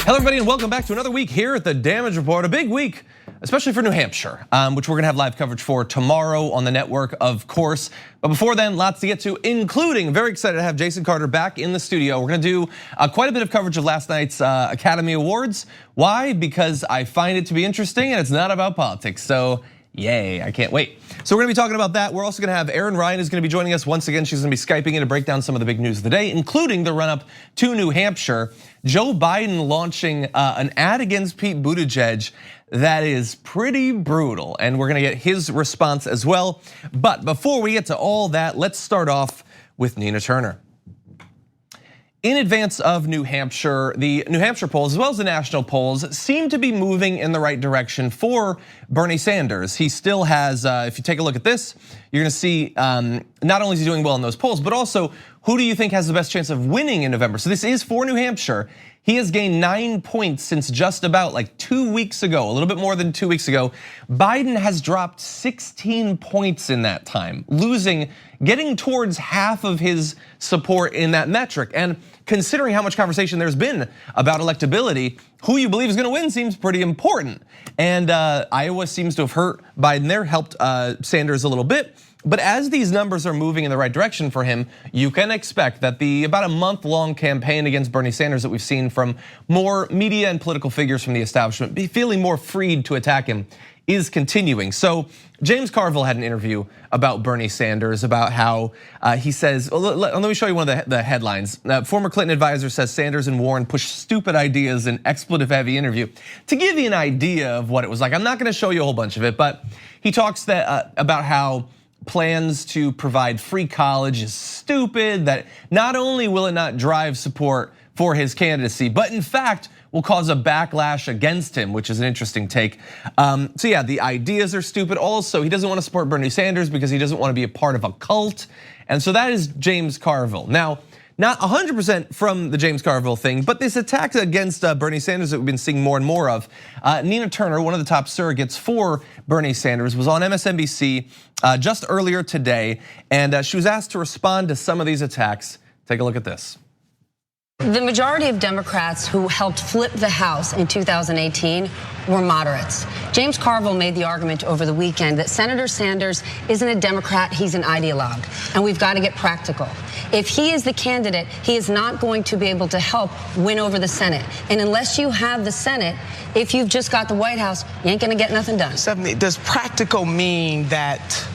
Hello everybody and welcome back to another week here at the Damage Report. A big week, especially for New Hampshire, which we're gonna have live coverage for tomorrow on the network, of course. But before then, lots to get to, including, very excited to have Jason Carter back in the studio. We're gonna do quite a bit of coverage of last night's Academy Awards. Why? Because I find it to be interesting and it's not about politics. So yay, I can't wait. So we're gonna be talking about that. We're also gonna have Erin Ryan is gonna be joining us once again. She's gonna be Skyping in to break down some of the big news of the day, including the run up to New Hampshire. Joe Biden launching an ad against Pete Buttigieg that is pretty brutal, and we're gonna get his response as well. But before we get to all that, let's start off with Nina Turner. In advance of New Hampshire, the New Hampshire polls, as well as the national polls, seem to be moving in the right direction for Bernie Sanders. He still has, if you take a look at this, you're gonna see not only is he doing well in those polls, but also who do you think has the best chance of winning in November? So this is for New Hampshire. He has gained 9 points since just about like 2 weeks ago, a little bit more than 2 weeks ago. Biden has dropped 16 points in that time, getting towards half of his support in that metric. And considering how much conversation there's been about electability, who you believe is gonna win seems pretty important. And Iowa seems to have hurt Biden there, helped Sanders a little bit. But as these numbers are moving in the right direction for him, you can expect that the about a month-long campaign against Bernie Sanders that we've seen from more media and political figures from the establishment, feeling more freed to attack him, is continuing. So James Carville had an interview about Bernie Sanders, about how he says, let me show you one of the headlines. Former Clinton advisor says Sanders and Warren push stupid ideas in expletive-heavy interview. To give you an idea of what it was like, I'm not gonna show you a whole bunch of it, but he talks about how plans to provide free college is stupid, that not only will it not drive support for his candidacy, but in fact will cause a backlash against him, which is an interesting take. So yeah, the ideas are stupid. Also, he doesn't want to support Bernie Sanders because he doesn't want to be a part of a cult. And so that is James Carville. Now, not 100% from the James Carville thing, but this attack against Bernie Sanders that we've been seeing more and more of. Nina Turner, one of the top surrogates for Bernie Sanders, was on MSNBC just earlier today, and she was asked to respond to some of these attacks. Take a look at this. The majority of Democrats who helped flip the House in 2018 were moderates. James Carville made the argument over the weekend that Senator Sanders isn't a Democrat, he's an ideologue, and we've got to get practical. If he is the candidate, he is not going to be able to help win over the Senate. And unless you have the Senate, if you've just got the White House, you ain't gonna get nothing done. Does practical mean that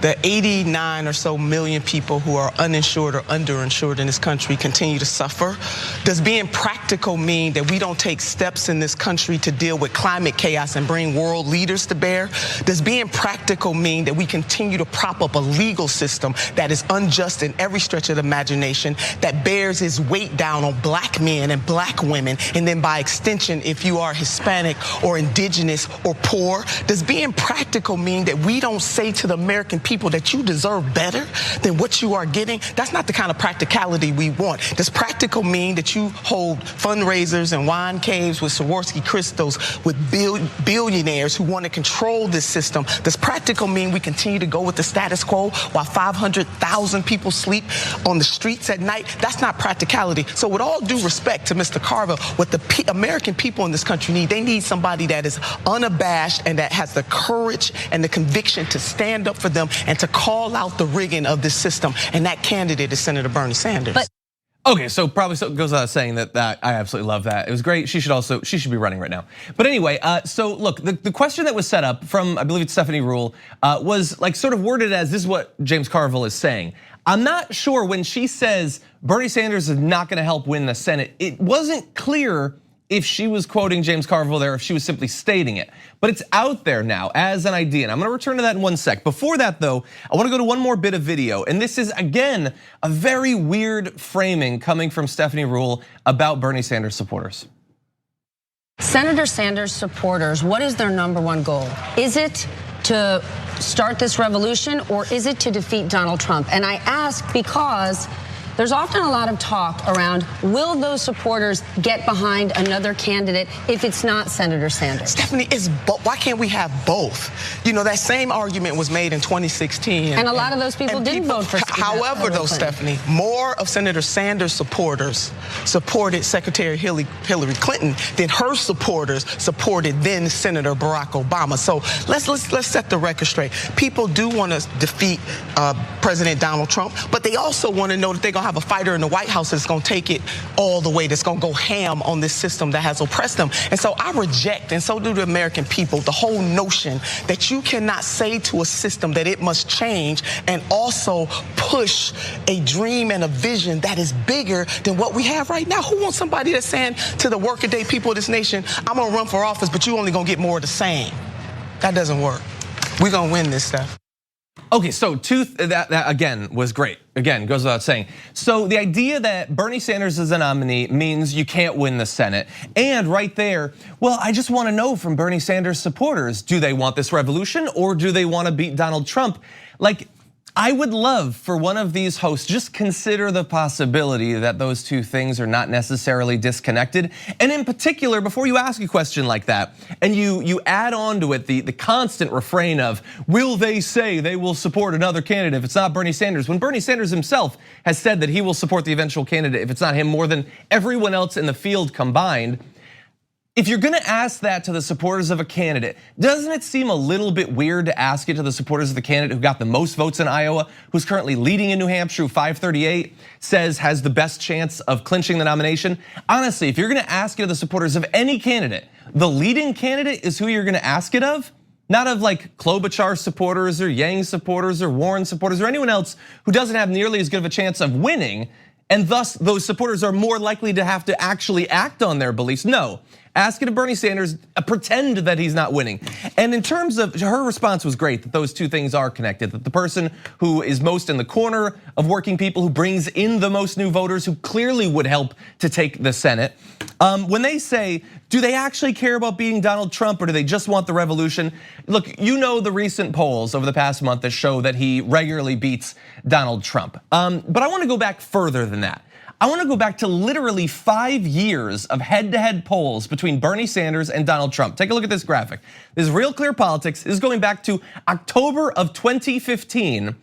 the 89 or so million people who are uninsured or underinsured in this country continue to suffer? Does being practical mean that we don't take steps in this country to deal with climate chaos and bring world leaders to bear? Does being practical mean that we continue to prop up a legal system that is unjust in every stretch of the imagination, that bears its weight down on black men and black women, and then by extension, if you are Hispanic or indigenous or poor? Does being practical mean that we don't say to the American people that you deserve better than what you are getting? That's not the kind of practicality we want. Does practical mean that you hold fundraisers and wine caves with Swarovski crystals with billionaires who want to control this system? Does practical mean we continue to go with the status quo while 500,000 people sleep on the streets at night? That's not practicality. So with all due respect to Mr. Carville, what the American people in this country need, they need somebody that is unabashed and that has the courage and the conviction to stand up for them and to call out the rigging of this system, and that candidate is Senator Bernie Sanders. Okay, so probably goes without saying that I absolutely love that. It was great. She should be running right now. But anyway, so look, the question that was set up from, I believe it's Stephanie Ruhle, was like sort of worded as this is what James Carville is saying. I'm not sure when she says Bernie Sanders is not gonna help win the Senate, it wasn't clear if she was quoting James Carville there, if she was simply stating it. But it's out there now as an idea, and I'm gonna return to that in one sec. Before that though, I wanna go to one more bit of video, and this is again, a very weird framing coming from Stephanie Ruhle about Bernie Sanders supporters. Senator Sanders supporters, what is their #1 goal? Is it to start this revolution, or is it to defeat Donald Trump? And I ask because there's often a lot of talk around, will those supporters get behind another candidate if it's not Senator Sanders? Stephanie, why can't we have both? You know, that same argument was made in 2016. And a lot of those people didn't vote for However, though, Stephanie, more of Senator Sanders' supporters supported Secretary Hillary Clinton than her supporters supported then Senator Barack Obama. So let's set the record straight. People do want to defeat President Donald Trump, but they also want to know that they're going to have a fighter in the White House that's going to take it all the way, that's going to go ham on this system that has oppressed them. And so I reject, and so do the American people, the whole notion that you cannot say to a system that it must change and also push a dream and a vision that is bigger than what we have right now. Who wants somebody that's saying to the workaday people of this nation, I'm going to run for office, but you only going to get more of the same? That doesn't work. We're going to win this stuff. Okay, so that again was great. Again, goes without saying. So the idea that Bernie Sanders is a nominee means you can't win the Senate. And right there, well, I just want to know from Bernie Sanders supporters, do they want this revolution or do they want to beat Donald Trump? Like, I would love for one of these hosts just consider the possibility that those two things are not necessarily disconnected. And in particular, before you ask a question like that, and you add on to it the constant refrain of, will they say they will support another candidate if it's not Bernie Sanders? When Bernie Sanders himself has said that he will support the eventual candidate if it's not him more than everyone else in the field combined. If you're gonna ask that to the supporters of a candidate, doesn't it seem a little bit weird to ask it to the supporters of the candidate who got the most votes in Iowa, who's currently leading in New Hampshire, who 538 says has the best chance of clinching the nomination? Honestly, if you're gonna ask it of the supporters of any candidate, the leading candidate is who you're gonna ask it of, not of like Klobuchar supporters or Yang supporters or Warren supporters or anyone else who doesn't have nearly as good of a chance of winning, and thus those supporters are more likely to have to actually act on their beliefs. No. Ask it to Bernie Sanders, pretend that he's not winning. And in terms of, her response was great, that those two things are connected, that the person who is most in the corner of working people, who brings in the most new voters, who clearly would help to take the Senate, when they say, do they actually care about beating Donald Trump or do they just want the revolution? Look, you know the recent polls over the past month that show that he regularly beats Donald Trump. But I want to go back further than that. I want to go back to literally 5 years of head-to-head polls between Bernie Sanders and Donald Trump. Take a look at this graphic. This is Real Clear Politics. This is going back to October of 2015.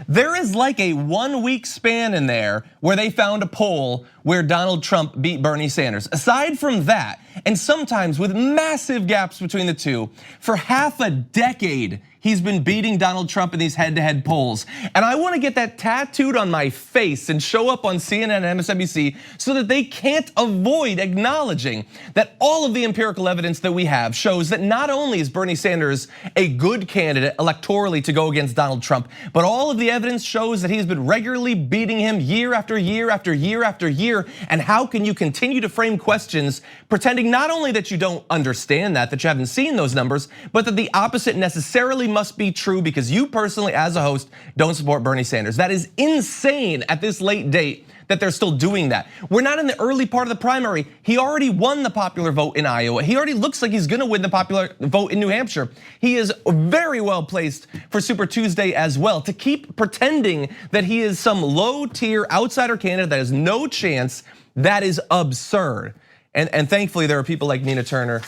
There is like a 1 week span in there where they found a poll where Donald Trump beat Bernie Sanders. Aside from that, and sometimes with massive gaps between the two, for half a decade, he's been beating Donald Trump in these head-to-head polls. And I want to get that tattooed on my face and show up on CNN and MSNBC so that they can't avoid acknowledging that all of the empirical evidence that we have shows that not only is Bernie Sanders a good candidate electorally to go against Donald Trump, but all of the evidence shows that he's been regularly beating him year after year after year after year. And how can you continue to frame questions pretending not only that you don't understand that you haven't seen those numbers, but that the opposite necessarily must be true because you personally as a host don't support Bernie Sanders. That is insane at this late date that they're still doing that. We're not in the early part of the primary. He already won the popular vote in Iowa. He already looks like he's gonna win the popular vote in New Hampshire. He is very well placed for Super Tuesday as well. To keep pretending that he is some low tier outsider candidate that has no chance, that is absurd. And thankfully there are people like Nina Turner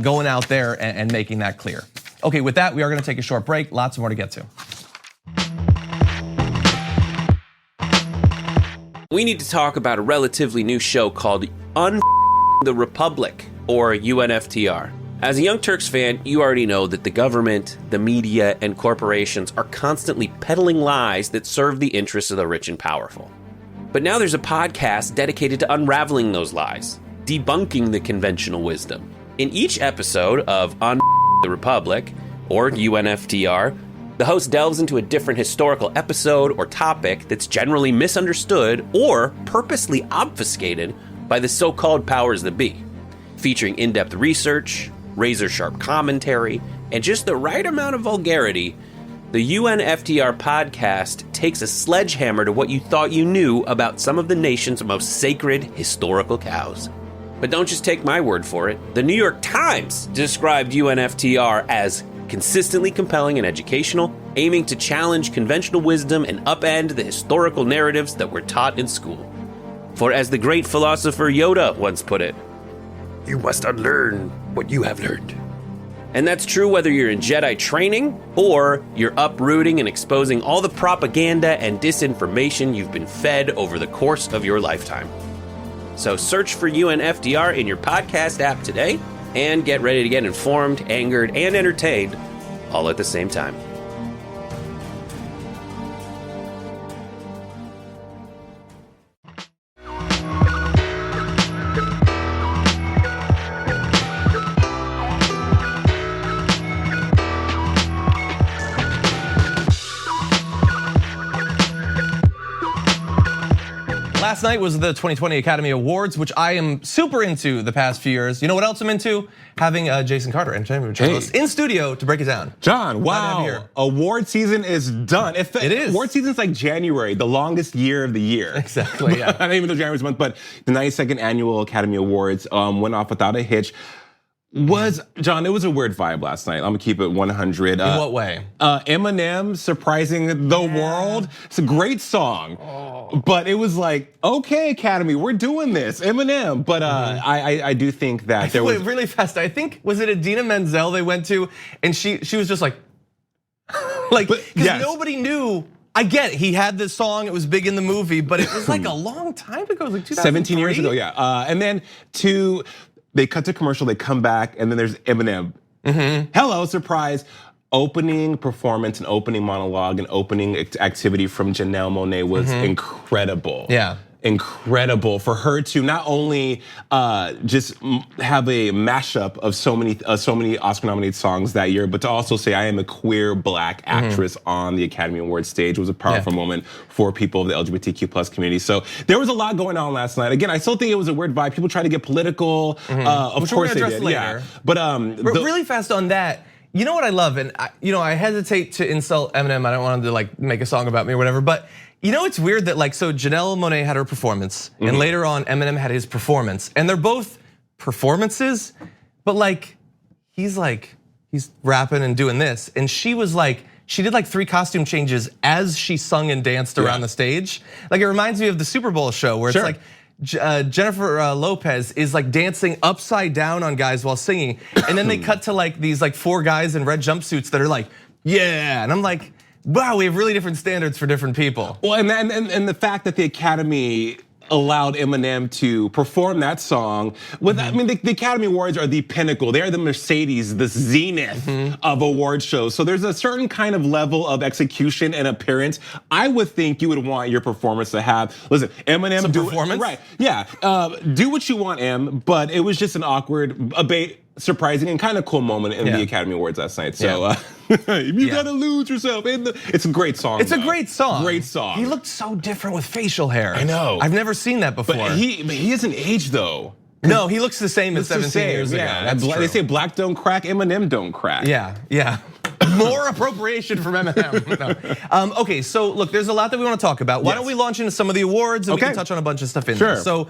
going out there and making that clear. Okay, with that, we are gonna take a short break. Lots more to get to. We need to talk about a relatively new show called the Republic, or UNFTR. As a Young Turks fan, you already know that the government, the media, and corporations are constantly peddling lies that serve the interests of the rich and powerful. But now there's a podcast dedicated to unraveling those lies, debunking the conventional wisdom. In each episode of the Republic, or UNFTR, the host delves into a different historical episode or topic that's generally misunderstood or purposely obfuscated by the so-called powers that be. Featuring in-depth research, razor-sharp commentary, and just the right amount of vulgarity, the UNFTR podcast takes a sledgehammer to what you thought you knew about some of the nation's most sacred historical cows. But don't just take my word for it. The New York Times described UNFTR as consistently compelling and educational, aiming to challenge conventional wisdom and upend the historical narratives that were taught in school. For as the great philosopher Yoda once put it, "You must unlearn what you have learned." And that's true whether you're in Jedi training or you're uprooting and exposing all the propaganda and disinformation you've been fed over the course of your lifetime. So search for UNFDR in your podcast app today and get ready to get informed, angered, and entertained all at the same time. Last night was the 2020 Academy Awards, which I am super into the past few years. You know what else I'm into? Having Jason Carter, entertainment journalist, in studio to break it down. John, wow, award season is done. It is. Award season's like January, the longest year of the year. Exactly, yeah. I don't even know January's month, but the 92nd Annual Academy Awards went off without a hitch. John, it was a weird vibe last night. I'm gonna keep it 100. In what way? Eminem surprising the world. It's a great song, but it was like, okay, Academy, we're doing this, Eminem. But I do think that there was really fast. I think was it Idina Menzel they went to, and she was just like because nobody knew. I get it. He had this song. It was big in the movie, but it was like a long time ago. It was like 17 years ago, yeah. And then they cut to commercial, they come back, and then there's Eminem. Hello, surprise. Opening performance and opening monologue and opening activity from Janelle Monáe was incredible. Yeah. Incredible for her to not only just have a mashup of so many Oscar-nominated songs that year, but to also say I am a queer Black actress on the Academy Awards stage was a powerful moment for people of the LGBTQ+ community. So there was a lot going on last night. Again, I still think it was a weird vibe. People try to get political. Of course they did. Later. Yeah, but really fast on that. You know what I love, and I hesitate to insult Eminem. I don't want him to like make a song about me or whatever, but. You know, it's weird that so Janelle Monáe had her performance, and later on Eminem had his performance, and they're both performances, but he's rapping and doing this, and she did 3 costume changes as she sung and danced around the stage. It reminds me of the Super Bowl show where it's Jennifer Lopez is dancing upside down on guys while singing, and then they cut to these 4 guys in red jumpsuits that are yeah, and I'm like. Wow, we have really different standards for different people. Well, and the fact that the Academy allowed Eminem to perform that song with, I mean, the Academy Awards are the pinnacle. They are the Mercedes, the zenith of award shows. So there's a certain kind of level of execution and appearance. I would think you would want your performance to have. Listen, Eminem, performance, right? Yeah, do what you want, Em. But it was just an awkward, surprising and kind of cool moment in the Academy Awards last night. So you gotta lose yourself. It's a great song. It's a great song. Great song. He looked so different with facial hair. I know. I've never seen that before. But he hasn't aged though. No, he looks the same as 17 years ago. That's true. They say black don't crack, Eminem don't crack. Yeah. More appropriation from Eminem. No. Okay, so look, there's a lot that we want to talk about. Why don't we launch into some of the awards and we can touch on a bunch of stuff in there. So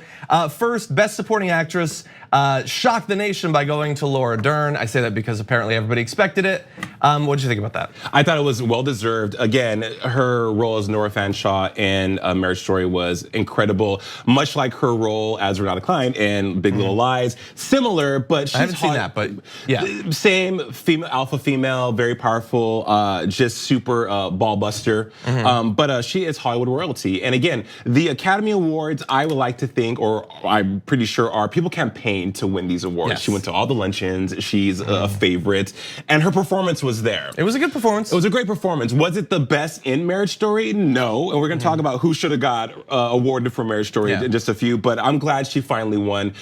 first, Best Supporting Actress shocked the nation by going to Laura Dern. I say that because apparently everybody expected it. What did you think about that? I thought it was well-deserved. Again, her role as Nora Fanshawe in Marriage Story was incredible. Much like her rall as Renata Klein in Big Little Lies. Similar, but she's I haven't seen that, but yeah. Same female, alpha female, very powerful, just super ball buster. But she is Hollywood royalty. And again, the Academy Awards, I would like to think, or I'm pretty sure people campaign to win these awards. Yes. She went to all the luncheons. She's a favorite. And her performance was there. It was a good performance. It was a great performance. Was it the best in Marriage Story? No. And we're going to talk about who should have got awarded for Marriage Story in just a few. But I'm glad she finally won.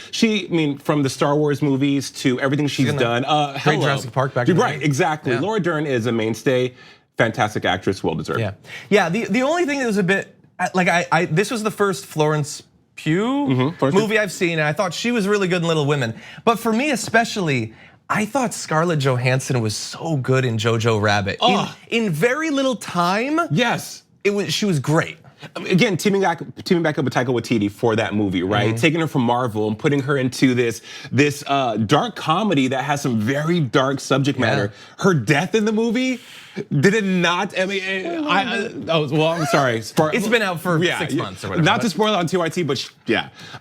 From the Star Wars movies to everything she's done. Great Jurassic Park back in the day. Right, exactly. Yeah. Laura Dern is a mainstay. Fantastic actress, well deserved. Yeah. The only thing that was a bit this was the first Florence Pugh movie I've seen, and I thought she was really good in Little Women. But for me especially, I thought Scarlett Johansson was so good in Jojo Rabbit. In very little time, yes, she was great. Again, teaming back up with Taika Waititi for that movie, right? Taking her from Marvel and putting her into this dark comedy that has some very dark subject matter. Her death in the movie, did it not? I mean, I'm sorry. It's been out for 6 months or whatever. Not to spoil it on TYT, but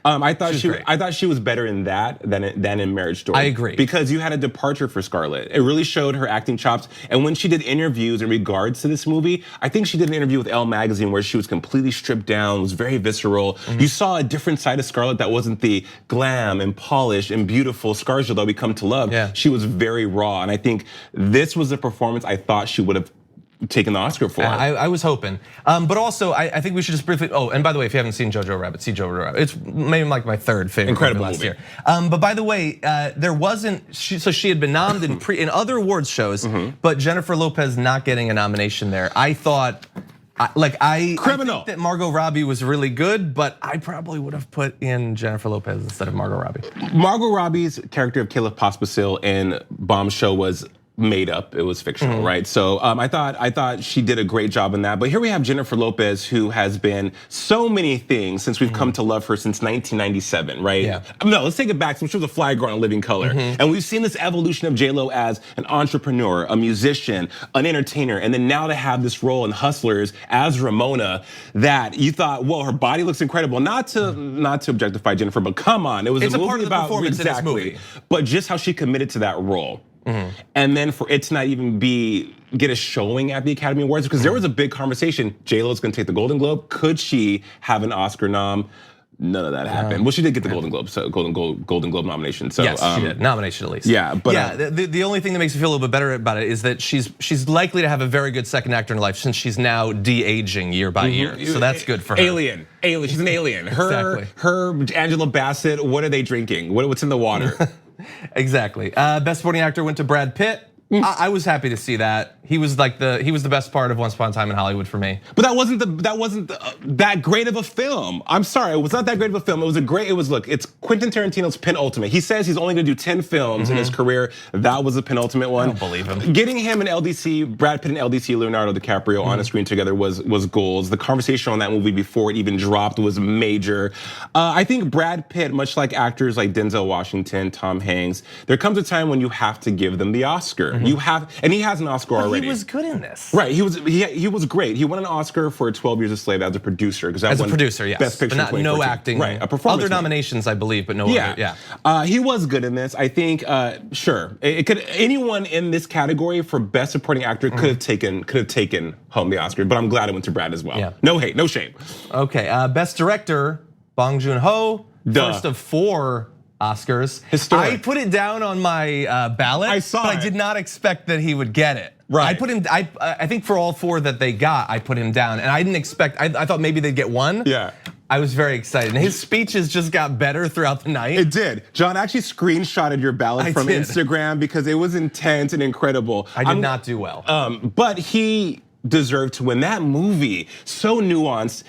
I thought she was better in that than in Marriage Story. I agree, because you had a departure for Scarlett. It really showed her acting chops. And when she did interviews in regards to this movie, I think she did an interview with Elle magazine where she was completely stripped down, was very visceral. You saw a different side of Scarlett that wasn't the glam and polished and beautiful Scarlett that we come to love. Yeah. She was very raw, and I think this was a performance I thought she would have taken the Oscar for. I was hoping, but also I think we should just briefly. Oh, and by the way, if you haven't seen Jojo Rabbit, see Jojo Rabbit. It's maybe like my third favorite incredible last movie. year. But by the way, there wasn't. So she had been nominated in other awards shows, but Jennifer Lopez not getting a nomination there. I thought. I think that Margot Robbie was really good, but I probably would have put in Jennifer Lopez instead of Margot Robbie. Margot Robbie's character of Caleb Pospisil in Bombshell was made up. It was fictional, right? So I thought she did a great job in that. But here we have Jennifer Lopez, who has been so many things since we've come to love her since 1997, right? Yeah. No, let's take it back. Since she was a fly girl in Living Color, and we've seen this evolution of J-Lo as an entrepreneur, a musician, an entertainer, and then now to have this role in Hustlers as Ramona, that you thought, whoa, her body looks incredible. Not to objectify Jennifer, but come on, it was It's a a movie part of the about performance in this movie. But just how she committed to that role. And then for it to not even get a showing at the Academy Awards, because there was a big conversation. J-Lo's gonna take the Golden Globe. Could she have an Oscar nom? None of that happened. Well, she did get the Golden Globe, so Golden Globe nomination. So yes, she did. Nomination at least. Yeah, but the only thing that makes me feel a little bit better about it is that she's likely to have a very good second actor in her life since she's now de-aging year by year. So that's good for her. Alien. She's an alien. Exactly. Her Angela Bassett. What are they drinking? What's in the water? Exactly. Best Supporting Actor went to Brad Pitt. I was happy to see that. He was the best part of Once Upon a Time in Hollywood for me. But that wasn't that great of a film. I'm sorry, it was not that great of a film. It's Quentin Tarantino's penultimate. He says he's only gonna do 10 films in his career. That was the penultimate one. I don't believe him. Getting him and Brad Pitt and LDC, Leonardo DiCaprio on a screen together was goals. The conversation on that movie before it even dropped was major. I think Brad Pitt, much like actors like Denzel Washington, Tom Hanks, there comes a time when you have to give them the Oscar. You have, and he has an Oscar already. He was good in this. Right, he was great. He won an Oscar for 12 Years a Slave as a producer. As a producer, yes. Best Picture, but no acting. Right, a performance. Other nominations, I believe, but no. Yeah, other, he was good in this. I think, sure, it could anyone in this category for Best Supporting Actor could have taken home the Oscar. But I'm glad it went to Brad as well. Yeah. No hate, no shame. Okay, Best Director, Bong Joon-ho, first of 4 Oscars. Historic. I put it down on my ballot. I saw but it. I did not expect that he would get it. Right. I put him. I think for all 4 that they got, I put him down, and I didn't expect. I thought maybe they'd get 1. Yeah. I was very excited, and his speeches just got better throughout the night. It did. John actually screenshotted your ballot from Instagram because it was intense and incredible. I did not do well. But he deserved to win. That movie, so nuanced.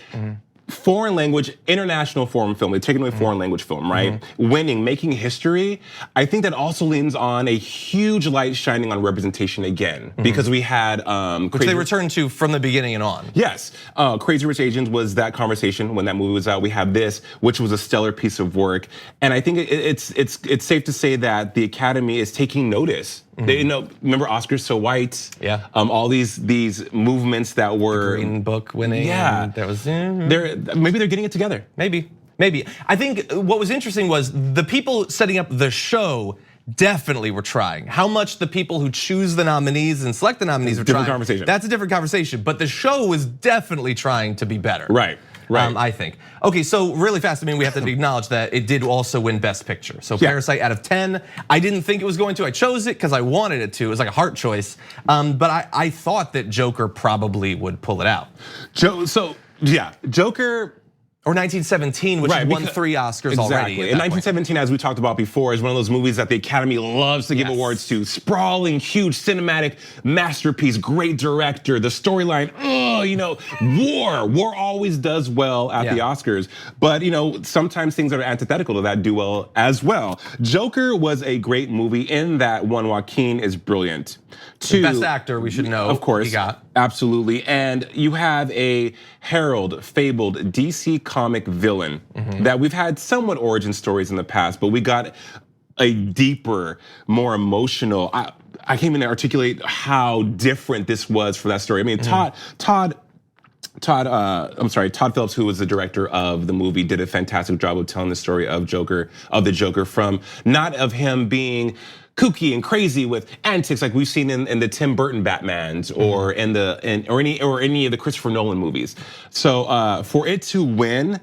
Foreign language, international foreign film, they're taking away foreign language film, right? Winning, making history. I think that also leans on a huge light shining on representation again, because we had which they returned to from the beginning and on. Yes, Crazy Rich Asians was that conversation when that movie was out. We have this, which was a stellar piece of work, and I think it's safe to say that the Academy is taking notice. They, remember Oscars So White? Yeah. All these movements that were Green Book winning. Yeah. That was. Maybe they're getting it together. Maybe. I think what was interesting was the people setting up the show definitely were trying. How much the people who choose the nominees and select the nominees were different trying. Conversation. That's a different conversation. But the show was definitely trying to be better. Right. I think. Okay, so really fast, we have to acknowledge that it did also win Best Picture. So Parasite out of 10. I didn't think it was going to. I chose it because I wanted it to. It was like a heart choice. But I thought that Joker probably would pull it out. Joker. Or 1917, which won 3 Oscars already. And 1917, as we talked about before, is one of those movies that the Academy loves to give awards to. Sprawling, huge, cinematic masterpiece, great director, the storyline, oh, war always does well at the Oscars. But sometimes things that are antithetical to that do well as well. Joker was a great movie in that one, Joaquin is brilliant. The best actor, we should know. Of course. He got. Absolutely. And you have a heralded, fabled DC comic villain that we've had somewhat origin stories in the past, but we got a deeper, more emotional. I can't even articulate how different this was for that story. I mean, Todd Phillips, who was the director of the movie, did a fantastic job of telling the story of the Joker, from not of him being kooky and crazy with antics like we've seen in the Tim Burton Batmans or any of the Christopher Nolan movies. So for it to win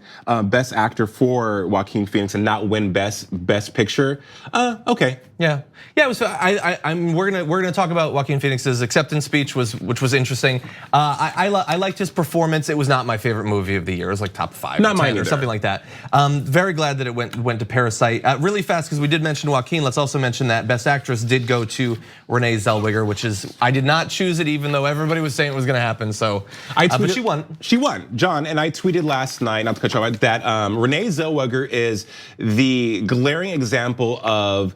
Best Actor for Joaquin Phoenix and not win Best Picture, okay. Yeah. It was. We're gonna talk about Joaquin Phoenix's acceptance speech, which was interesting. I liked his performance. It was not my favorite movie of the year. It was like top 5, not mine or something like that. Very glad that it went to Parasite. Really fast, because we did mention Joaquin. Let's also mention that Best Actress did go to Renee Zellweger, which is, I did not choose it, even though everybody was saying it was gonna happen. So, but she won. She won, John, and I tweeted last night, not to cut you off, that Renee Zellweger is the glaring example of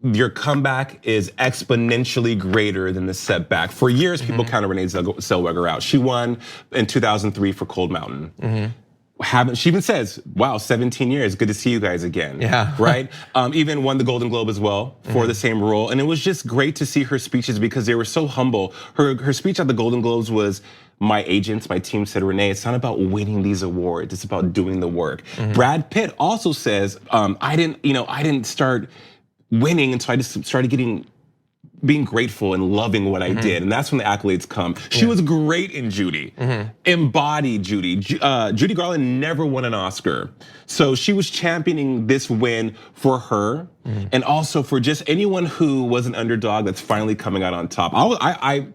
your comeback is exponentially greater than the setback. For years, people counted Renee Zellweger out. She won in 2003 for Cold Mountain. She even says, wow, 17 years, good to see you guys again. Yeah. Right? Even won the Golden Globe as well for the same role. And it was just great to see her speeches because they were so humble. Her speech at the Golden Globes was, my agents, my team said, Renee, it's not about winning these awards, it's about doing the work. Brad Pitt also says, I didn't start winning until I just started being grateful and loving what I did. And that's when the accolades come. She was great in Judy, embodied Judy. Judy Garland never won an Oscar. So she was championing this win for her and also for just anyone who was an underdog that's finally coming out on top.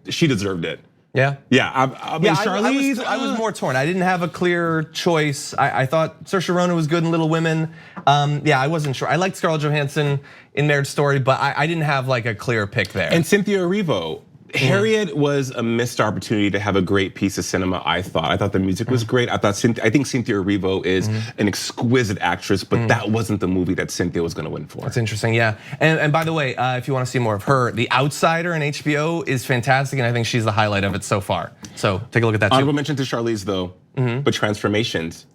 She deserved it. Yeah. I mean, Charlize, I was more torn. I didn't have a clear choice. I thought Saoirse Ronan was good in Little Women. I wasn't sure. I liked Scarlett Johansson in Marriage Story, but I didn't have like a clear pick there. And Cynthia Erivo. Harriet was a missed opportunity to have a great piece of cinema, I thought. I thought the music was great. I think Cynthia Erivo is an exquisite actress, but that wasn't the movie that Cynthia was gonna win for. That's interesting, yeah. And by the way, if you wanna see more of her, The Outsider in HBO is fantastic, and I think she's the highlight of it so far. So take a look at that too. Honorable mention to Charlize though, but Transformations.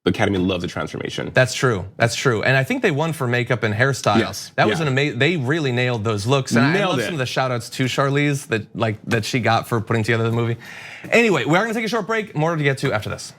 The Academy loves the transformation. That's true. And I think they won for makeup and hairstyle. Yes. That was an amazing, they really nailed those looks. And I love some of the shout outs to Charlize that she got for putting together the movie. Anyway, we are gonna take a short break. More to get to after this.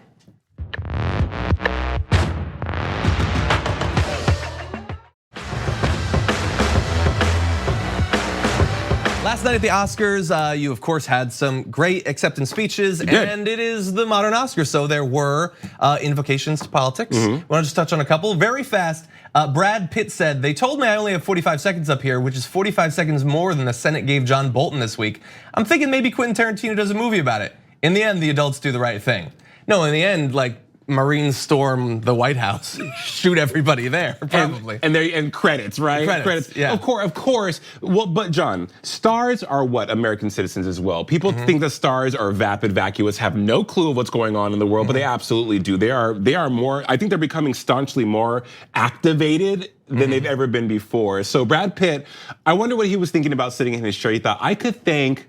Last night at the Oscars, you of course had some great acceptance speeches, and it is the modern Oscars, so there were invocations to politics. I want to just touch on a couple very fast. Brad Pitt said, they told me I only have 45 seconds up here, which is 45 seconds more than the Senate gave John Bolton this week. I'm thinking maybe Quentin Tarantino does a movie about it. In the end, the adults do the right thing. No, in the end, like, Marines storm the White House, shoot everybody there, probably. And credits, right? Credits, yeah. Of course. Well, but John, stars are what? American citizens as well. People think that stars are vapid, vacuous, have no clue of what's going on in the world, but they absolutely do. They are more, I think they're becoming staunchly more activated than they've ever been before. So Brad Pitt, I wonder what he was thinking about sitting in his chair. He thought, I could thank,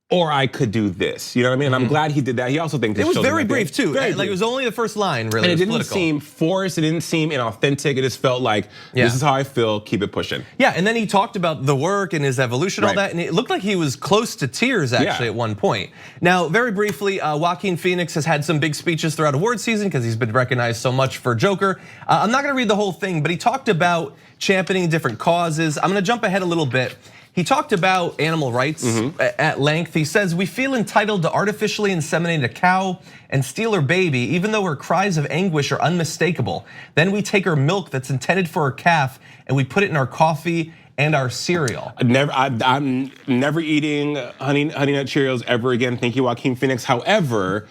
or I could do this, you know what I mean? I'm glad he did that. He also thanked his children. It was very brief too. Very like it was only the first line, really. And it didn't political. seem forced. It didn't seem inauthentic. It just felt like this is how I feel. Keep it pushing. Yeah, and then he talked about the work and his evolution, all that, and it looked like he was close to tears actually at one point. Now, very briefly, Joaquin Phoenix has had some big speeches throughout award season because he's been recognized so much for Joker. I'm not going to read the whole thing, but he talked about championing different causes. I'm going to jump ahead a little bit. He talked about animal rights at length. He says, we feel entitled to artificially inseminate a cow and steal her baby, even though her cries of anguish are unmistakable. Then we take her milk that's intended for her calf and we put it in our coffee and our cereal. I'm never eating Honey Nut Cheerios ever again. Thank you, Joaquin Phoenix. However,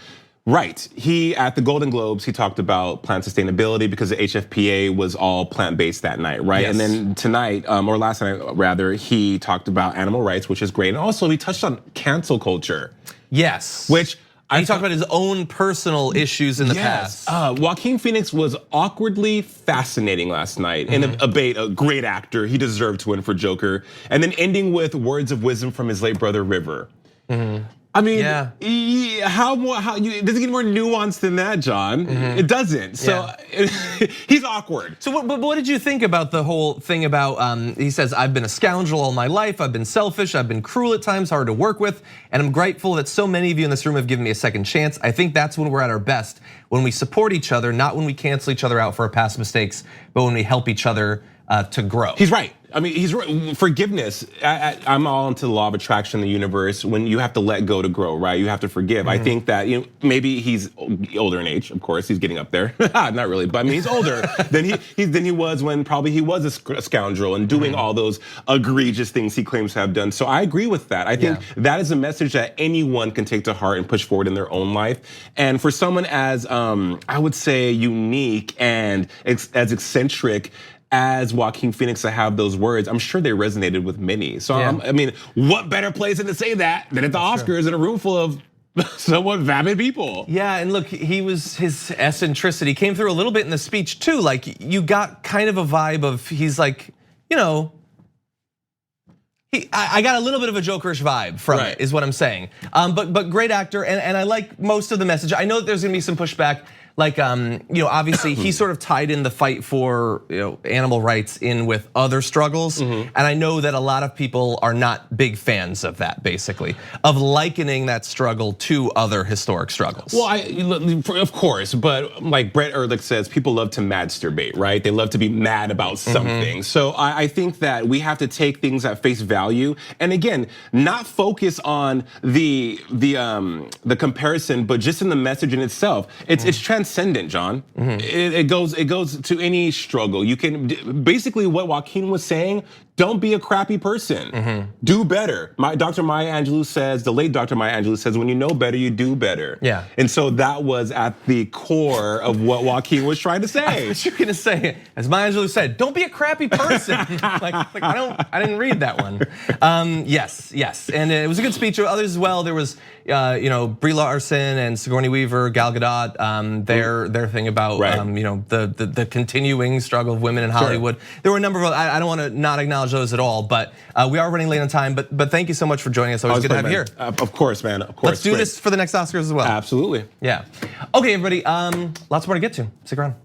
right, he at the Golden Globes, he talked about plant sustainability because the HFPA was all plant-based that night, right? Yes. And then tonight, or last night rather, he talked about animal rights, which is great. And also he touched on cancel culture. Yes. Which He talked about his own personal issues in the past. Joaquin Phoenix was awkwardly fascinating last night in a great actor. He deserved to win for Joker. And then ending with words of wisdom from his late brother, River. I mean, does it get more nuanced than that, John? It doesn't. So he's awkward. So what did you think about the whole thing about, he says, I've been a scoundrel all my life, I've been selfish, I've been cruel at times, hard to work with, and I'm grateful that so many of you in this room have given me a second chance. I think that's when we're at our best, when we support each other, not when we cancel each other out for our past mistakes, but when we help each other to grow. He's right. I mean, he's right. Forgiveness. I'm all into the law of attraction in the universe. When you have to let go to grow, right? You have to forgive. I think that maybe he's older in age. Of course, he's getting up there. Not really, but I mean, he's older than he was when probably he was a scoundrel and doing all those egregious things he claims to have done. So I agree with that. I think that is a message that anyone can take to heart and push forward in their own life. And for someone as I would say unique and as eccentric as Joaquin Phoenix to have those words, I'm sure they resonated with many. So I mean, what better place than to say that than at the Oscars in a room full of somewhat vapid people? Yeah, and look, his eccentricity came through a little bit in the speech too. Like you got kind of a vibe of he's like, I got a little bit of a Jokerish vibe from it, is what I'm saying. But great actor, and I like most of the message. I know that there's gonna be some pushback. Like, obviously he sort of tied in the fight for animal rights in with other struggles. And I know that a lot of people are not big fans of that, basically, of likening that struggle to other historic struggles. Well, of course, but like Brett Ehrlich says, people love to masturbate, right? They love to be mad about something. So I think that we have to take things at face value. And again, not focus on the comparison, but just in the message in itself. It's transcendent, John. It goes to any struggle. You can basically what Joaquin was saying. Don't be a crappy person. Do better. Dr. Maya Angelou says, the late Dr. Maya Angelou says, when you know better, you do better. Yeah. And so that was at the core of what Joaquin was trying to say. I thought you were gonna say, as Maya Angelou said, don't be a crappy person. like I didn't read that one. Yes, and it was a good speech. Others as well. There was, Brie Larson and Sigourney Weaver, Gal Gadot. Their thing about, the continuing struggle of women in Hollywood. There were a number of. I don't want to not acknowledge those at all, but we are running late on time. But thank you so much for joining us. Always good to have you here. Of course, man. Of course. Let's do this for the next Oscars as well. Absolutely. Yeah. Okay, everybody. Lots more to get to. Stick around.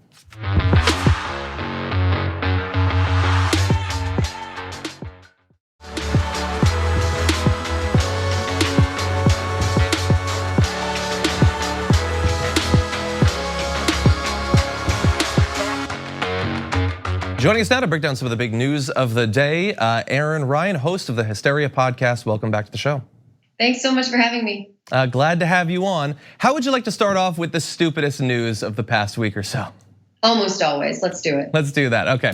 Joining us now to break down some of the big news of the day, Erin Ryan, host of the Hysteria podcast. Welcome back to the show. Thanks so much for having me. Glad to have you on. How would you like to start off with the stupidest news of the past week or so? Almost always. Let's do it. Let's do that. Okay.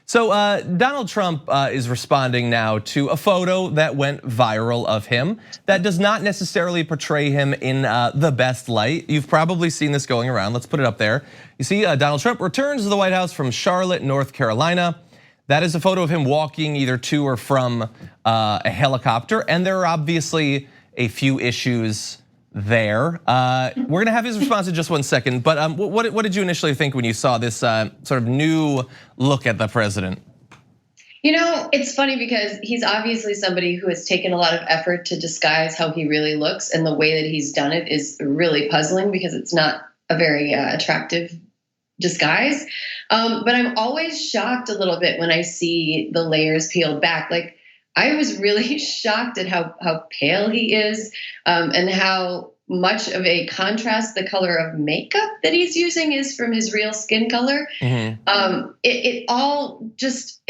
So Donald Trump is responding now to a photo that went viral of him that does not necessarily portray him in the best light. You've probably seen this going around. Let's put it up there. You see Donald Trump returns to the White House from Charlotte, North Carolina. That is a photo of him walking either to or from a helicopter. And there are obviously a few issues there. We're gonna have his response in just 1 second, but what did you initially think when you saw this sort of new look at the president? It's funny because he's obviously somebody who has taken a lot of effort to disguise how he really looks, and the way that he's done it is really puzzling because it's not a very attractive disguise. But I'm always shocked a little bit when I see the layers peeled back. Like, I was really shocked at how pale he is and how much of a contrast the color of makeup that he's using is from his real skin color. It all just,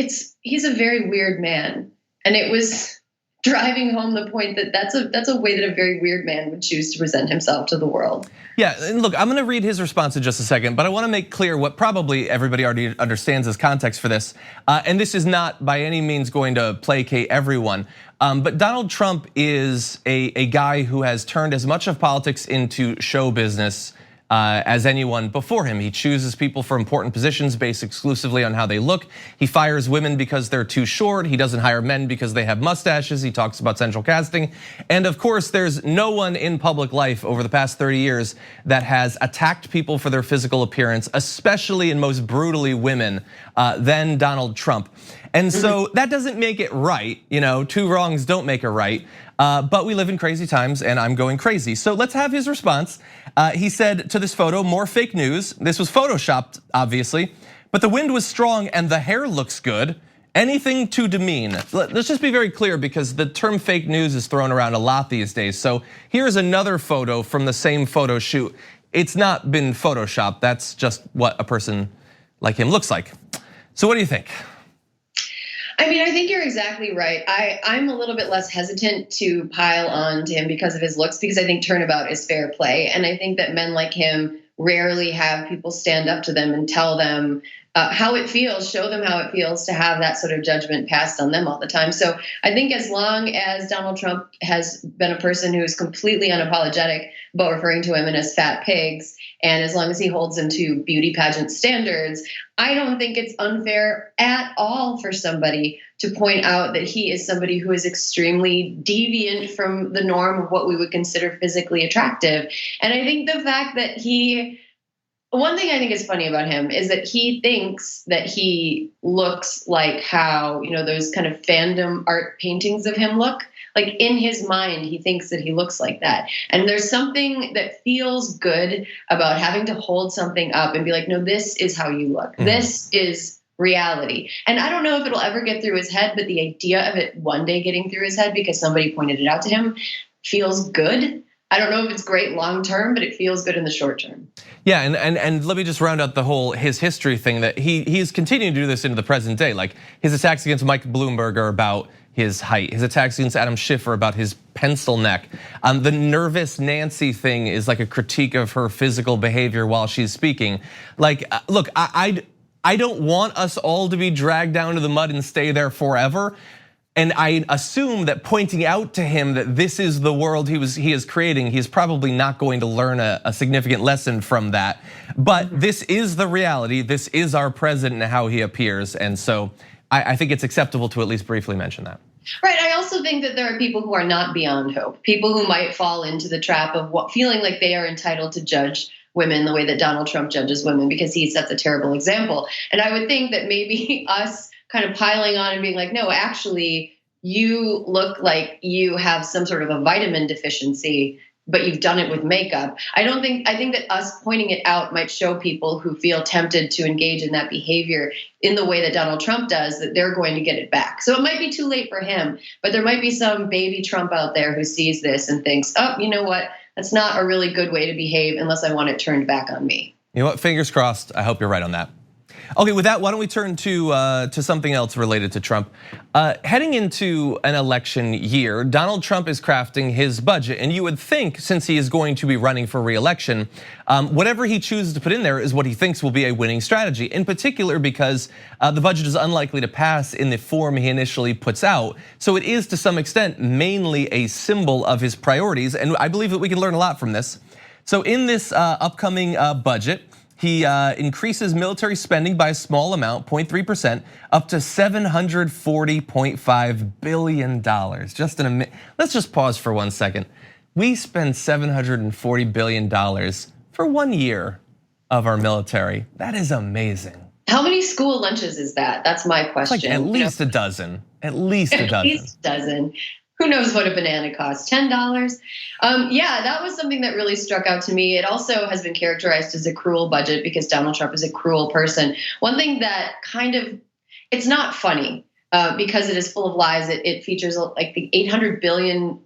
he's a very weird man. And it was driving home the point that that's a way that a very weird man would choose to present himself to the world. Yeah, and look, I'm gonna read his response in just a second, but I wanna make clear what probably everybody already understands as context for this. And this is not by any means going to placate everyone. But Donald Trump is a guy who has turned as much of politics into show business as anyone before him. He chooses people for important positions based exclusively on how they look. He fires women because they're too short. He doesn't hire men because they have mustaches. He talks about central casting. And of course, there's no one in public life over the past 30 years that has attacked people for their physical appearance, especially and most brutally women, than Donald Trump. And so that doesn't make it right. Two wrongs don't make a right. But we live in crazy times and I'm going crazy. So let's have his response. He said to this photo, more fake news. This was photoshopped, obviously, but the wind was strong and the hair looks good. Anything to demean. Let's just be very clear because the term fake news is thrown around a lot these days. So here's another photo from the same photo shoot. It's not been photoshopped. That's just what a person like him looks like. So what do you think? I mean, I think you're exactly right. I'm a little bit less hesitant to pile on to him because of his looks, because I think turnabout is fair play. And I think that men like him rarely have people stand up to them and tell them how it feels, show them how it feels to have that sort of judgment passed on them all the time. So I think as long as Donald Trump has been a person who is completely unapologetic about referring to women as fat pigs, and as long as he holds them to beauty pageant standards, I don't think it's unfair at all for somebody to point out that he is somebody who is extremely deviant from the norm of what we would consider physically attractive. And I think the fact that one thing I think is funny about him is that he thinks that he looks like how, those kind of fandom art paintings of him look. Like in his mind, he thinks that he looks like that. And there's something that feels good about having to hold something up and be like, no, this is how you look. This is reality. And I don't know if it'll ever get through his head, but the idea of it one day getting through his head because somebody pointed it out to him feels good. I don't know if it's great long term, but it feels good in the short term. Yeah, and let me just round out the whole his history thing that he's continuing to do this into the present day. Like his attacks against Mike Bloomberg are about his height. His attacks against Adam Schiff are about his pencil neck. The nervous Nancy thing is like a critique of her physical behavior while she's speaking. Like, look, I don't want us all to be dragged down to the mud and stay there forever. And I assume that pointing out to him that this is the world he is creating, he's probably not going to learn a significant lesson from that. But this is the reality. This is our president and how he appears. And so I think it's acceptable to at least briefly mention that. Right. I also think that there are people who are not beyond hope, people who might fall into the trap of feeling like they are entitled to judge women the way that Donald Trump judges women because he sets a terrible example. And I would think that maybe us kind of piling on and being like, no, actually, you look like you have some sort of a vitamin deficiency, but you've done it with makeup. I think that us pointing it out might show people who feel tempted to engage in that behavior in the way that Donald Trump does, that they're going to get it back. So it might be too late for him, but there might be some baby Trump out there who sees this and thinks, oh, you know what? That's not a really good way to behave unless I want it turned back on me. You know what? Fingers crossed. I hope you're right on that. Okay, with that, why don't we turn to something else related to Trump? Heading into an election year, Donald Trump is crafting his budget, and you would think, since he is going to be running for re-election, whatever he chooses to put in there is what he thinks will be a winning strategy. In particular, because the budget is unlikely to pass in the form he initially puts out, so it is to some extent mainly a symbol of his priorities, and I believe that we can learn a lot from this. So in this upcoming budget, he increases military spending by a small amount, 0.3%, up to $740.5 billion. Let's just pause for 1 second. We spend $740 billion for 1 year of our military. That is amazing. How many school lunches is that? That's my question. Like at least a dozen. At least a dozen. At least a dozen. Who knows what a banana costs? $10? Yeah, that was something that really struck out to me. It also has been characterized as a cruel budget because Donald Trump is a cruel person. One thing that it's not funny because it is full of lies. It features like the $800 billion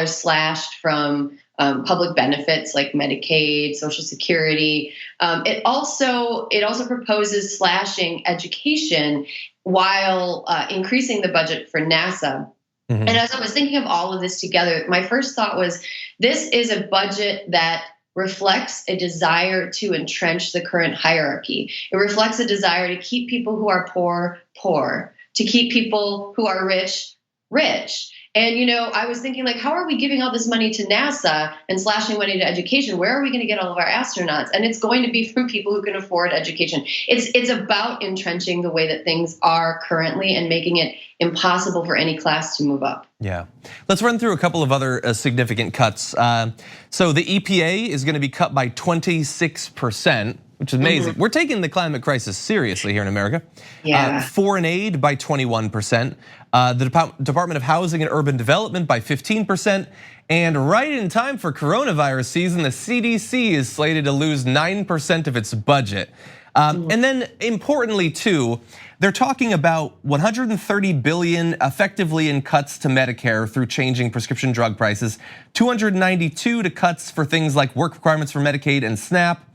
slashed from public benefits like Medicaid, Social Security. It also proposes slashing education while increasing the budget for NASA. And as I was thinking of all of this together, my first thought was, this is a budget that reflects a desire to entrench the current hierarchy. It reflects a desire to keep people who are poor, poor, to keep people who are rich, rich. And, I was thinking, like, how are we giving all this money to NASA and slashing money to education? Where are we going to get all of our astronauts? And it's going to be from people who can afford education. It's about entrenching the way that things are currently and making it impossible for any class to move up. Yeah. Let's run through a couple of other significant cuts. So the EPA is going to be cut by 26%. Which is amazing. We're taking the climate crisis seriously here in America. Yeah. Foreign aid by 21%. The Department of Housing and Urban Development by 15%. And right in time for coronavirus season, the CDC is slated to lose 9% of its budget. And then importantly too, they're talking about 130 billion effectively in cuts to Medicare through changing prescription drug prices, 292 to cuts for things like work requirements for Medicaid and SNAP.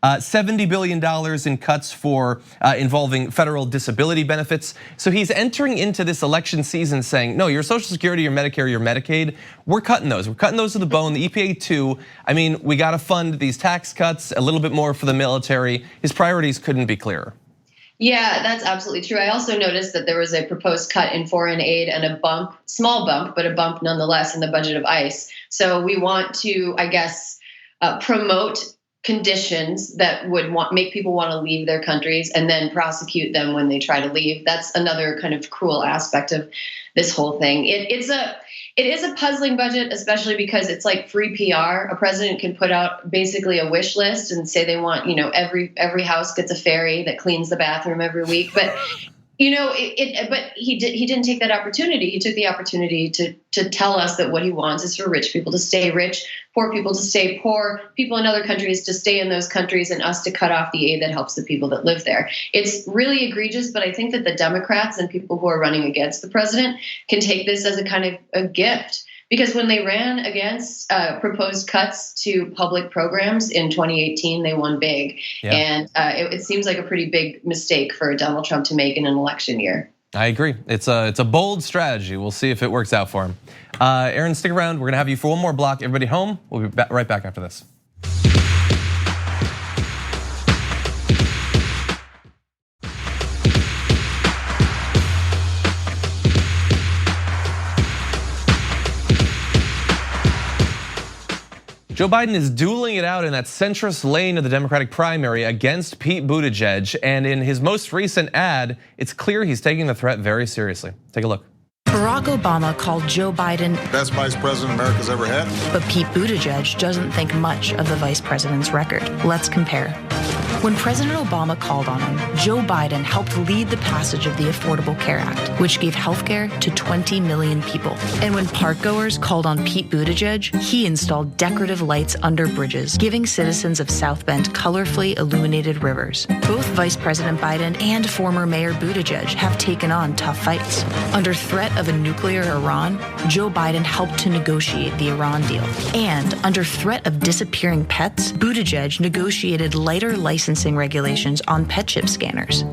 $70 billion in cuts for involving federal disability benefits. So he's entering into this election season saying, no, your Social Security, your Medicare, your Medicaid, we're cutting those. We're cutting those to the bone. The EPA too. I mean, we got to fund these tax cuts, a little bit more for the military. His priorities couldn't be clearer. Yeah, that's absolutely true. I also noticed that there was a proposed cut in foreign aid and a bump, small bump, but a bump nonetheless in the budget of ICE. So we want to, I guess, promote conditions that would make people want to leave their countries and then prosecute them when they try to leave. That's another kind of cruel aspect of this whole thing. It is a puzzling budget, especially because it's like free PR. A president can put out basically a wish list and say they want, every house gets a fairy that cleans the bathroom every week. But but he didn't take that opportunity. He took the opportunity to tell us that what he wants is for rich people to stay rich, poor people to stay poor, people in other countries to stay in those countries, and us to cut off the aid that helps the people that live there. It's really egregious, but I think that the Democrats and people who are running against the president can take this as a kind of a gift. Because when they ran against proposed cuts to public programs in 2018, they won big. Yeah. And it seems like a pretty big mistake for Donald Trump to make in an election year. I agree. It's a bold strategy. We'll see if it works out for him. Erin, stick around. We're gonna have you for one more block. Everybody home. We'll be right back after this. Joe Biden is dueling it out in that centrist lane of the Democratic primary against Pete Buttigieg. And in his most recent ad, it's clear he's taking the threat very seriously. Take a look. Barack Obama called Joe Biden best vice president America's ever had. But Pete Buttigieg doesn't think much of the vice president's record. Let's compare. When President Obama called on him, Joe Biden helped lead the passage of the Affordable Care Act, which gave health care to 20 million people. And when parkgoers called on Pete Buttigieg, he installed decorative lights under bridges, giving citizens of South Bend colorfully illuminated rivers. Both Vice President Biden and former Mayor Buttigieg have taken on tough fights. Under threat of a nuclear Iran, Joe Biden helped to negotiate the Iran deal. And under threat of disappearing pets, Buttigieg negotiated lighter licensing regulations on pet chip scanners.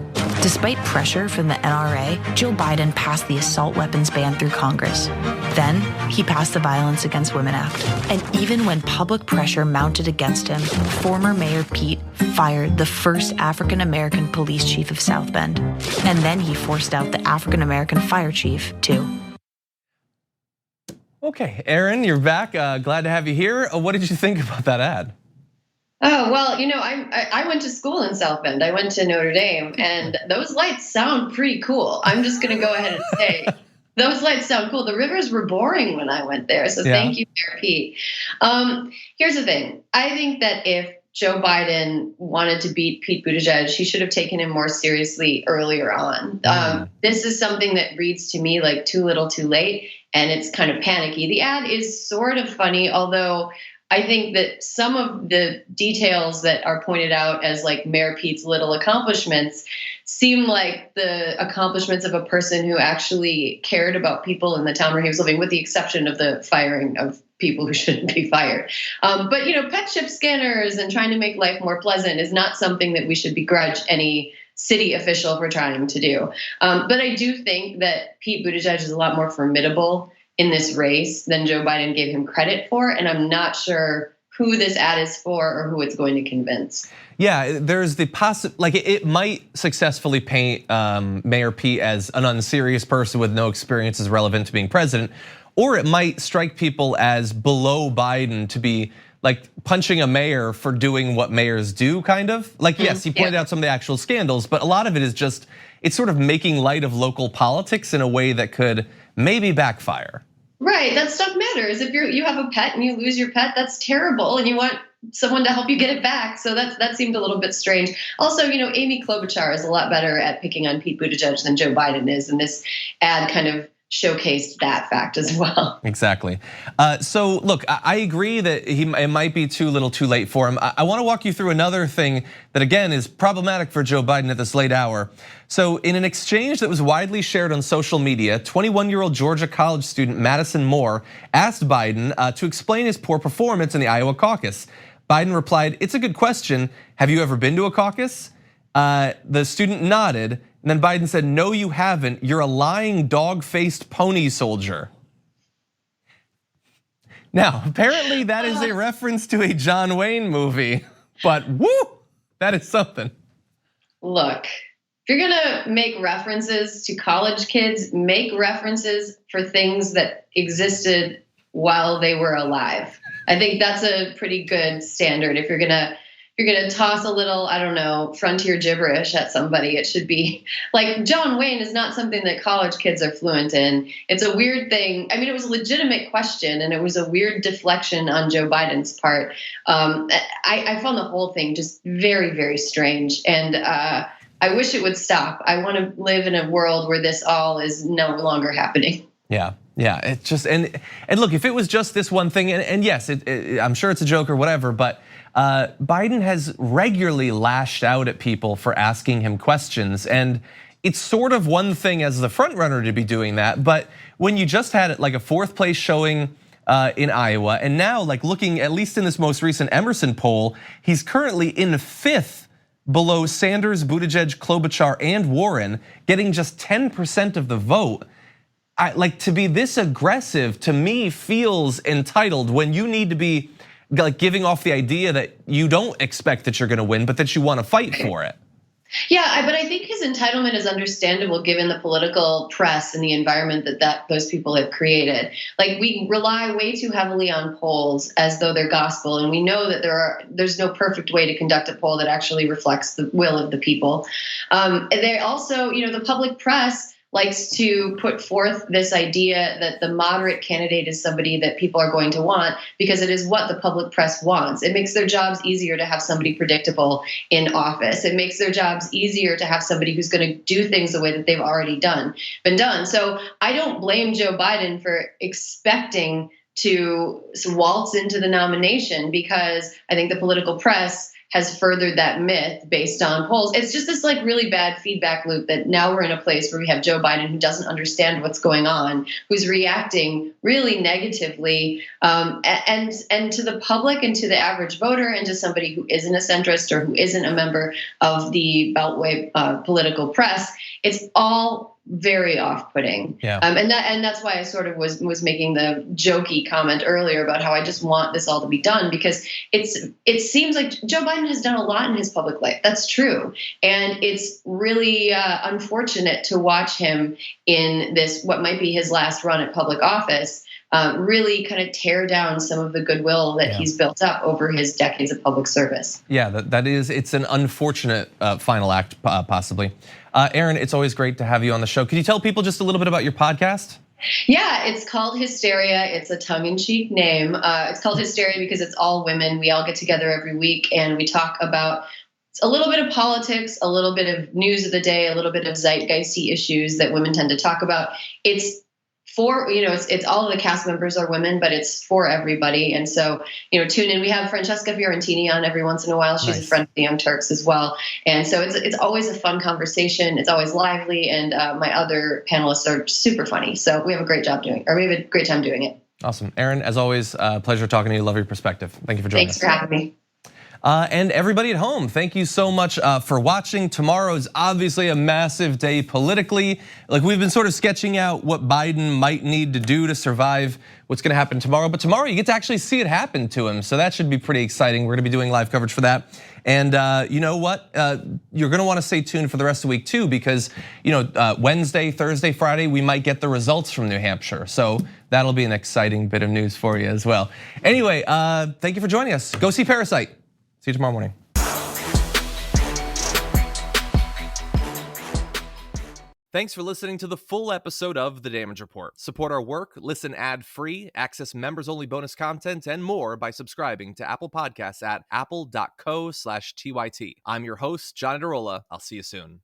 Despite pressure from the NRA, Joe Biden passed the assault weapons ban through Congress. Then he passed the Violence Against Women Act. And even when public pressure mounted against him, former Mayor Pete fired the first African-American police chief of South Bend. And then he forced out the African-American fire chief too. Okay, Erin, you're back. Glad to have you here. What did you think about that ad? Oh, well, I went to school in South Bend. I went to Notre Dame, and those lights sound pretty cool. I'm just going to go ahead and say those lights sound cool. The rivers were boring when I went there, so Thank you, Mayor Pete. Here's the thing. I think that if Joe Biden wanted to beat Pete Buttigieg, he should have taken him more seriously earlier on. This is something that reads to me like too little too late, and it's kind of panicky. The ad is sort of funny, although I think that some of the details that are pointed out as like Mayor Pete's little accomplishments seem like the accomplishments of a person who actually cared about people in the town where he was living, with the exception of the firing of people who shouldn't be fired. But pet chip scanners and trying to make life more pleasant is not something that we should begrudge any city official for trying to do. But I do think that Pete Buttigieg is a lot more formidable in this race than Joe Biden gave him credit for. And I'm not sure who this ad is for or who it's going to convince. Yeah, there's the it might successfully paint Mayor Pete as an unserious person with no experience as relevant to being president. or it might strike people as below Biden to be like punching a mayor for doing what mayors do, kind of. Like, yes, he pointed out some of the actual scandals, but a lot of it is just, it's sort of making light of local politics in a way that could maybe backfire. Right, that stuff matters. If you have a pet and you lose your pet, that's terrible, and you want someone to help you get it back. So that seemed a little bit strange. Also, Amy Klobuchar is a lot better at picking on Pete Buttigieg than Joe Biden is, and this ad kind of showcased that fact as well. Exactly. So look, I agree that it might be too little too late for him. I wanna walk you through another thing that again is problematic for Joe Biden at this late hour. So in an exchange that was widely shared on social media, 21-year-old Georgia college student Madison Moore asked Biden to explain his poor performance in the Iowa caucus. Biden replied, "It's a good question. Have you ever been to a caucus?" The student nodded. And then Biden said, "No, you haven't. You're a lying dog-faced pony soldier." Now, apparently that is a reference to a John Wayne movie, but woo, that is something. Look, if you're gonna make references to college kids, make references for things that existed while they were alive. I think that's a pretty good standard. If you're gonna toss a little, I don't know, frontier gibberish at somebody, it should be like John Wayne is not something that college kids are fluent in. It's a weird thing. I mean, it was a legitimate question and it was a weird deflection on Joe Biden's part. I found the whole thing just very, very strange. And I wish it would stop. I want to live in a world where this all is no longer happening. Yeah, it's just, and look, if it was just this one thing, and yes, I'm sure it's a joke or whatever, but Biden has regularly lashed out at people for asking him questions, and it's sort of one thing as the front runner to be doing that, but when you just had it like a 4th place showing in Iowa, and now like looking at least in this most recent Emerson poll, he's currently in 5th below Sanders, Buttigieg, Klobuchar, and Warren, getting just 10% of the vote. Like to be this aggressive to me feels entitled when you need to be like giving off the idea that you don't expect that you're gonna win, but that you wanna fight for it. Yeah, but I think his entitlement is understandable given the political press and the environment that those people have created. Like we rely way too heavily on polls as though they're gospel, and we know that there's no perfect way to conduct a poll that actually reflects the will of the people. They also, the public press likes to put forth this idea that the moderate candidate is somebody that people are going to want because it is what the public press wants. It makes their jobs easier to have somebody predictable in office. It makes their jobs easier to have somebody who's going to do things the way that they've already been done. So I don't blame Joe Biden for expecting to waltz into the nomination because I think the political press has furthered that myth based on polls. It's just this like really bad feedback loop that now we're in a place where we have Joe Biden who doesn't understand what's going on, who's reacting really negatively, and to the public and to the average voter and to somebody who isn't a centrist or who isn't a member of the Beltway political press. It's all very off-putting. Yeah. And that's why I sort of was making the jokey comment earlier about how I just want this all to be done because it seems like Joe Biden has done a lot in his public life. That's true. And it's really unfortunate to watch him in this, what might be his last run at public office, really kind of tear down some of the goodwill that he's built up over his decades of public service. Yeah, it's an unfortunate final act, possibly. Erin, it's always great to have you on the show. Could you tell people just a little bit about your podcast? Yeah, it's called Hysteria. It's a tongue-in-cheek name. It's called Hysteria because it's all women. We all get together every week and we talk about a little bit of politics, a little bit of news of the day, a little bit of zeitgeisty issues that women tend to talk about. It's for, it's all of the cast members are women, but it's for everybody. And so, tune in. We have Francesca Fiorentini on every once in a while. She's a friend of the Young Turks as well. And so it's always a fun conversation. It's always lively. And my other panelists are super funny. So we have a great time doing it. Awesome. Erin, as always, pleasure talking to you. Love your perspective. Thank you for joining us. Thanks for having me. And everybody at home, thank you so much for watching. Tomorrow is obviously a massive day politically. Like, we've been sort of sketching out what Biden might need to do to survive what's gonna happen tomorrow. But tomorrow you get to actually see it happen to him. So that should be pretty exciting. We're gonna be doing live coverage for that. And you know what? You're gonna wanna stay tuned for the rest of the week too, because Wednesday, Thursday, Friday, we might get the results from New Hampshire. So that'll be an exciting bit of news for you as well. Anyway, thank you for joining us. Go see Parasite. See you tomorrow morning. Thanks for listening to the full episode of The Damage Report. Support our work, listen ad-free, access members-only bonus content, and more by subscribing to Apple Podcasts at apple.co/TYT. I'm your host, John Adarola. I'll see you soon.